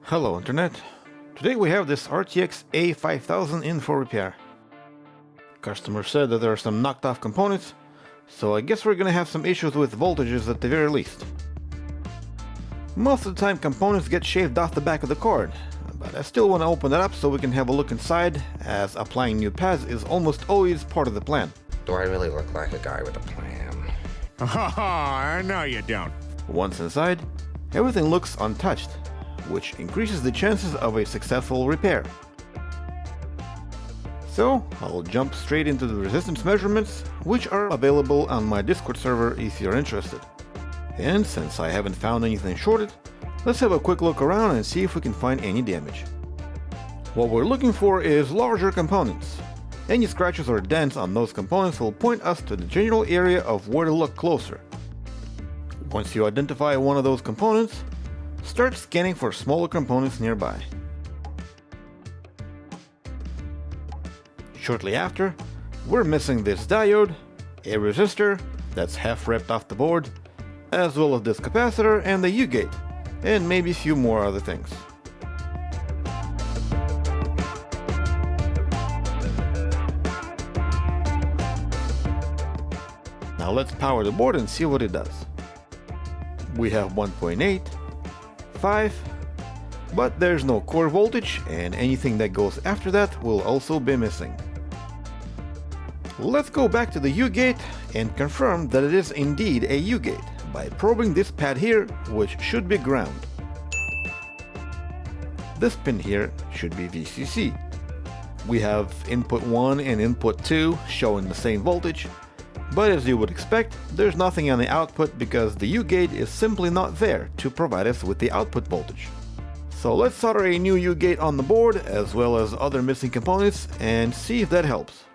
Hello Internet. Today we have this RTX A5000 in for repair. Customer said that there are some knocked off components, so I guess we're gonna have some issues with voltages at the very least. Most of the time components get shaved off the back of the card, but I still want to open it up so we can have a look inside, as applying new pads is almost always part of the plan. Do I really look like a guy with a plan? Oh, no you don't. Once inside, everything looks untouched, which increases the chances of a successful repair. So, I'll jump straight into the resistance measurements, which are available on my Discord server if you're interested. And since I haven't found anything shorted, let's have a quick look around and see if we can find any damage. What we're looking for is larger components. Any scratches or dents on those components will point us to the general area of where to look closer. Once you identify one of those components, start scanning for smaller components nearby. Shortly after, we're missing this diode, a resistor that's half ripped off the board, as well as this capacitor and the U-gate, and maybe a few more other things. Now let's power the board and see what it does. We have 1.8, 5, but there's no core voltage, and anything that goes after that will also be missing. Let's go back to the U-gate and confirm that it is indeed a U-gate by probing this pad here, which should be ground. This pin here should be VCC. We have input 1 and input 2 showing the same voltage, but as you would expect, there's nothing on the output because the U-gate is simply not there to provide us with the output voltage. So let's solder a new U-gate on the board as well as other missing components and see if that helps.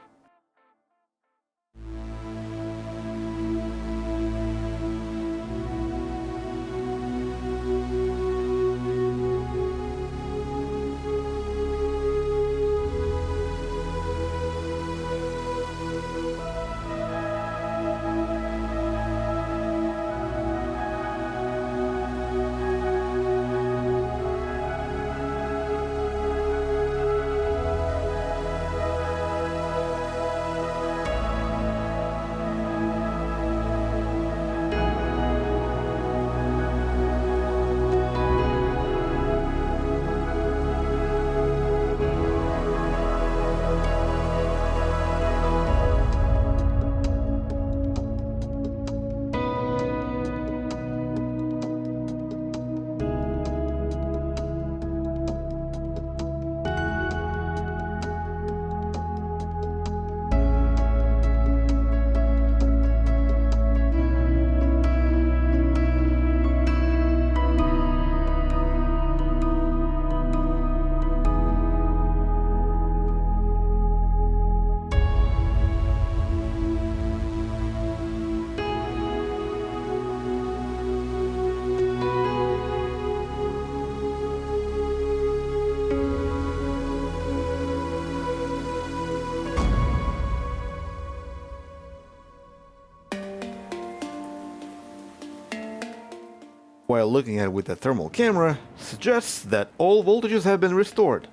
While looking at it with the thermal camera, suggests that all voltages have been restored.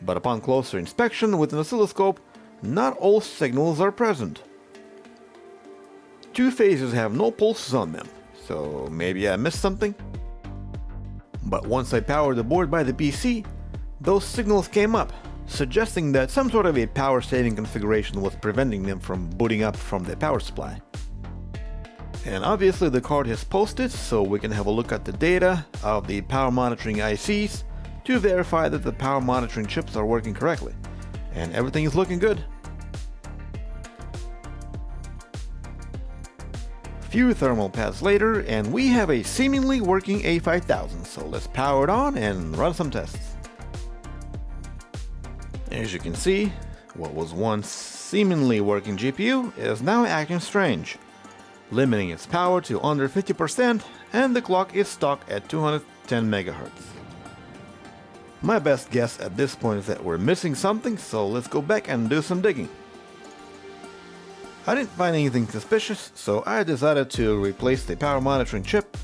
But upon closer inspection with an oscilloscope, not all signals are present. Two phases have no pulses on them, so maybe I missed something? But once I powered the board by the PC, those signals came up, suggesting that some sort of a power saving configuration was preventing them from booting up from the power supply. And obviously the card has posted, so we can have a look at the data of the power monitoring ICs to verify that the power monitoring chips are working correctly. And everything is looking good. Few thermal pads later, and we have a seemingly working A5000, so let's power it on and run some tests. As you can see, what was once seemingly working GPU is now acting strange, limiting its power to under 50%, and the clock is stuck at 210 MHz. My best guess at this point is that we're missing something, so let's go back and do some digging. I didn't find anything suspicious, so I decided to replace the power monitoring chip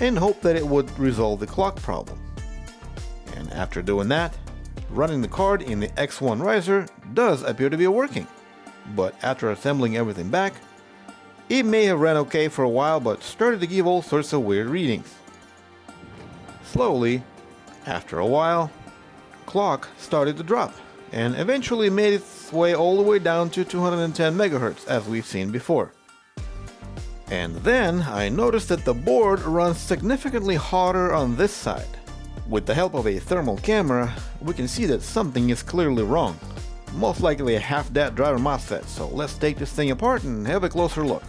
and hope that it would resolve the clock problem. And after doing that, running the card in the X1 riser does appear to be working. But after assembling everything back, it may have ran okay for a while but started to give all sorts of weird readings. Slowly, after a while, clock started to drop and eventually made its way all the way down to 210 MHz as we've seen before. And then I noticed that the board runs significantly hotter on this side. With the help of a thermal camera, we can see that something is clearly wrong. Most likely a half-dead driver MOSFET, so let's take this thing apart and have a closer look.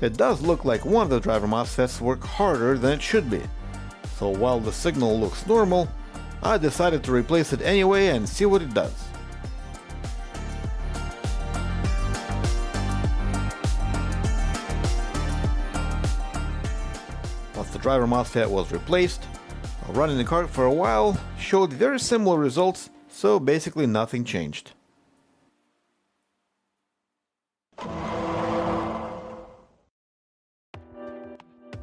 It does look like one of the driver MOSFETs work harder than it should be. So while the signal looks normal, I decided to replace it anyway and see what it does. Once the driver MOSFET was replaced, running the card for a while showed very similar results, so basically nothing changed.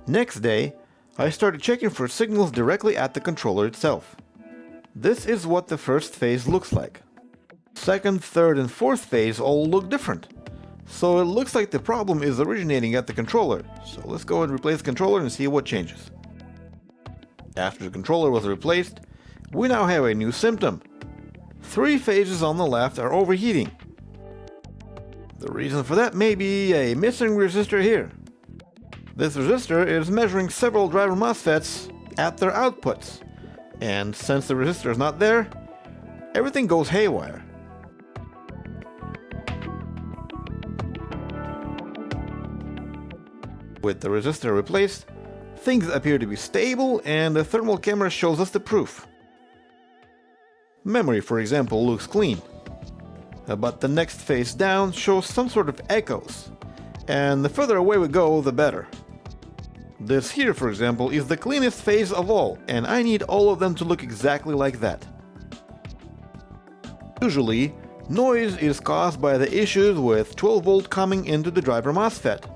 Next day, I started checking for signals directly at the controller itself. This is what the first phase looks like. Second, third, and fourth phase all look different. So it looks like the problem is originating at the controller. So let's go and replace the controller and see what changes. After the controller was replaced, we now have a new symptom. 3 phases on the left are overheating. The reason for that may be a missing resistor here. This resistor is measuring several driver MOSFETs at their outputs, and since the resistor is not there, everything goes haywire. With the resistor replaced, things appear to be stable and the thermal camera shows us the proof. Memory, for example, looks clean, but the next phase down shows some sort of echoes, and the further away we go, the better. This here, for example, is the cleanest phase of all, and I need all of them to look exactly like that. Usually, noise is caused by the issues with 12 volt coming into the driver MOSFET.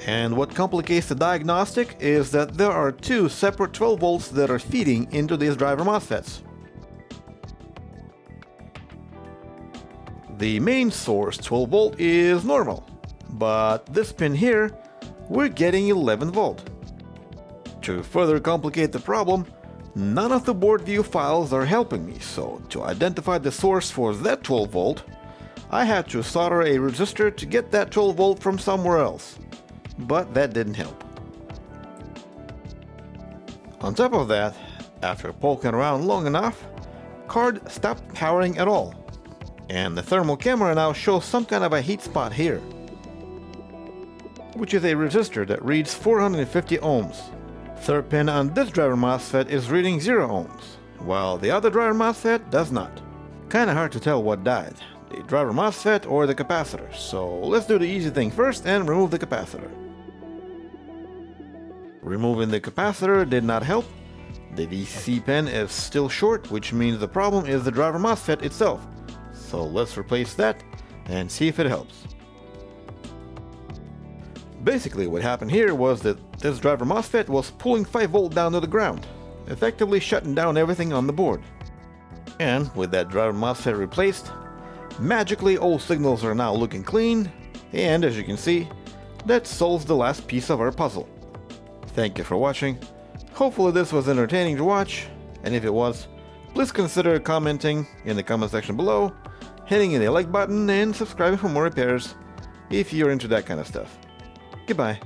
And what complicates the diagnostic is that there are 2 separate 12 volts that are feeding into these driver MOSFETs. The main source 12 volt is normal, but this pin here, we're getting 11 volt. To further complicate the problem, none of the board view files are helping me, so to identify the source for that 12 volt, I had to solder a resistor to get that 12 volt from somewhere else. But that didn't help. On top of that, after poking around long enough, card stopped powering at all, and the thermal camera now shows some kind of a heat spot here, which is a resistor that reads 450 ohms. Third pin on this driver MOSFET is reading 0 ohms, while the other driver MOSFET does not. Kinda hard to tell what died, the driver MOSFET or the capacitor, so let's do the easy thing first and remove the capacitor. Removing the capacitor did not help. The VCC pin is still short, which means the problem is the driver MOSFET itself. So let's replace that and see if it helps. Basically what happened here was that this driver MOSFET was pulling 5 volt down to the ground, effectively shutting down everything on the board. And with that driver MOSFET replaced, magically all signals are now looking clean, and as you can see, that solves the last piece of our puzzle. Thank you for watching. Hopefully this was entertaining to watch, and if it was, please consider commenting in the comment section below, hitting the like button, and subscribing for more repairs if you're into that kind of stuff. Goodbye.